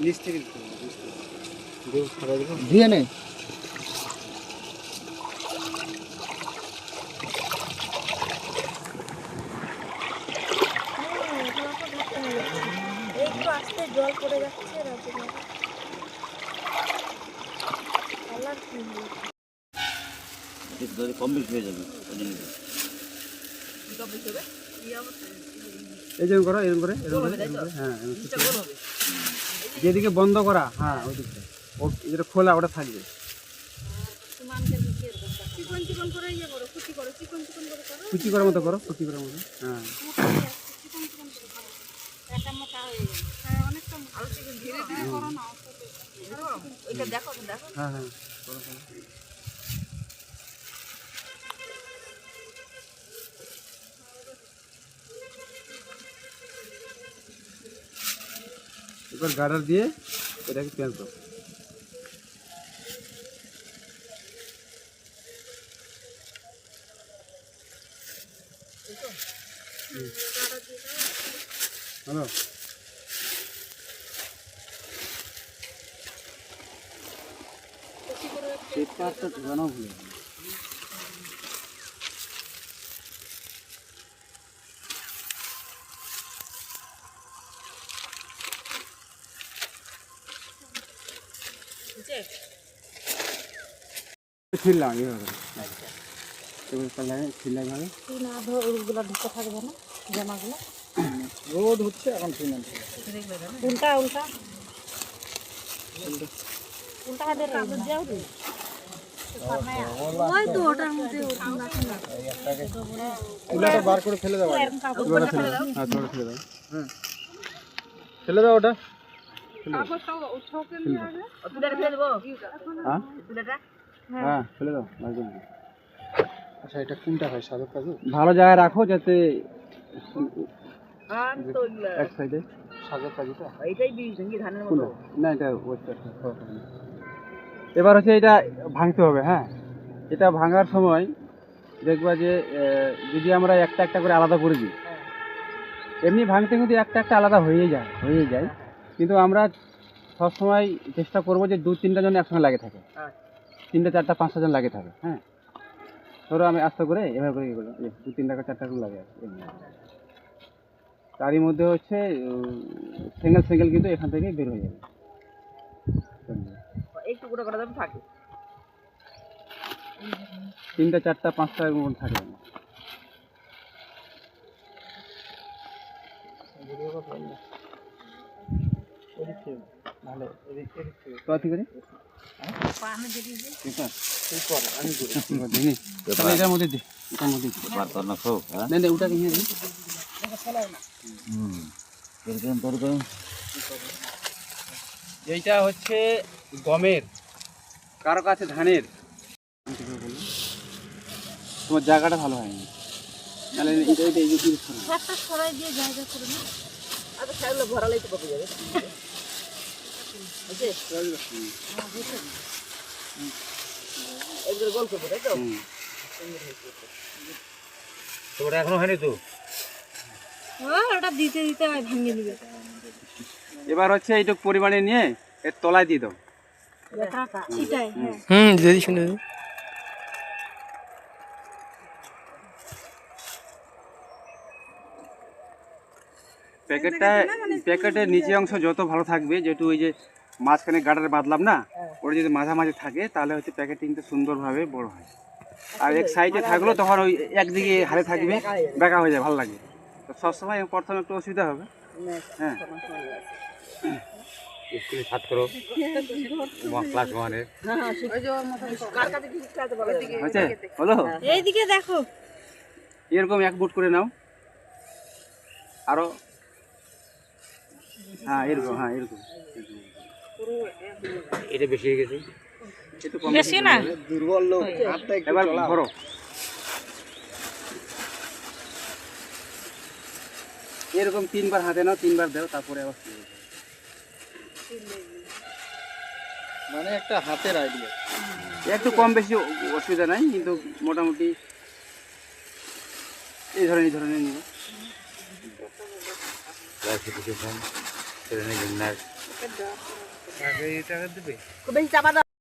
নিচ থেকে দিয়ে নে। একটু আস্তে জল পড়ে যাচ্ছে কম বেশি হয়ে যাবে। এই যেরকম করো, এরকম করে, হ্যাঁ যেদিকে বন্ধ করা, হ্যাঁ ওই দিকটা, যেটা খোলা ওটা থাকবে। কুচি করার মতো করো, কুচি করার মতো, হ্যাঁ হ্যাঁ হ্যাঁ করো করো। এবার গার্ডার দিয়ে এটাকে পেঁয়াজ দাও। হ্যালো, পেপারটা ঢোকানো ভুলে গেলাম। ছিললাম এইভাবে, ছিললাম এইভাবে। ওগুলো ঢুকে থাকবে না জামাগুলো। রোদ হচ্ছে এখন, উল্টা উল্টা উল্টা হাতে কাগজ দাও রে। ওই তো ওটার মধ্যে তুলাটা বার করে ফেলে দাও, তুলাটা ফেলে দাও, হ্যাঁ তুলাটা ফেলে দাও, হ্যাঁ ফেলে দাও ওটা, হ্যাঁ ফেলে দাও। আচ্ছা এটা কোনটা হয়, সাদা কাজু? ভালো জায়গায় রাখো যাতে এক সাইডে সাদা কাজুটা, না এটা এবার হচ্ছে এটা ভাঙতে হবে। হ্যাঁ এটা ভাঙার সময় দেখবা যে যদি আমরা একটা একটা করে আলাদা করে দিই, এমনি ভাঙতে কিন্তু একটা একটা আলাদা হয়ে যায়, কিন্তু আমরা সবসময় চেষ্টা করবো যে 2-3টা জন একসঙ্গে লাগে থাকে, 3টা 4টা 5টা জন লাগে থাকে। হ্যাঁ ধরো আমি আস্তে করে এভাবে করে 2-3টা 4টা জন লাগে, তারই মধ্যে হচ্ছে সিঙ্গেল কিন্তু এখান থেকে বের হয়ে যাবে। একটু গোটা গোটা দাম থাকে, 3টা 4টা 5টা এরকম থাকে। এইটা হচ্ছে গমের, কারো কাছে ধানের। তোমার জায়গাটা ভালো হয়নি, তাহলে সরাই দিয়ে জায়গা করে না। এখনো হয়নি তো, ওটা দিতে দিতে ভাঙিয়ে দিবে। এবার হচ্ছে এইটুকু পরিমাণে নিয়ে এর তলায় দিয়ে দাও। প্যাকেটের নিচে অংশ যত ভালো থাকবে, যেহেতু ওই যে মাঝখানে গার্ডার বাঁধলাম না, ওটা যদি মাঝামাঝি থাকে তাহলে হচ্ছে প্যাকেটিংটা সুন্দরভাবে বড় হয়। আর এক সাইডে থাকলো তখন ওই একদিকে হারে থাকবে, বেঁকা হয়ে যায়, ভালো লাগে। তো সবসময় প্রথমে একটু অসুবিধা হবে। হ্যাঁ স্কুলে ছাত্র ক্লাস 1-এর হলো, এইদিকে দেখো, এরকম 1 বুট করে নাও আরো, হ্যাঁ এরকম, হ্যাঁ এরকম। এটা বেশি হয়ে গেছে, একটু কম বেশি না, দুর্বল লোক। এবার ধরো, এরকম 3বার হাতে নাও, 3বার দাও, তারপরে আবার মানে একটা হাতের আইডিয়া। একটু কম বেশি অসুবিধা নাই, কিন্তু মোটামুটি এই ধরনের নিব। ট্রেনে গিন্নার বেশি চাপা দাও।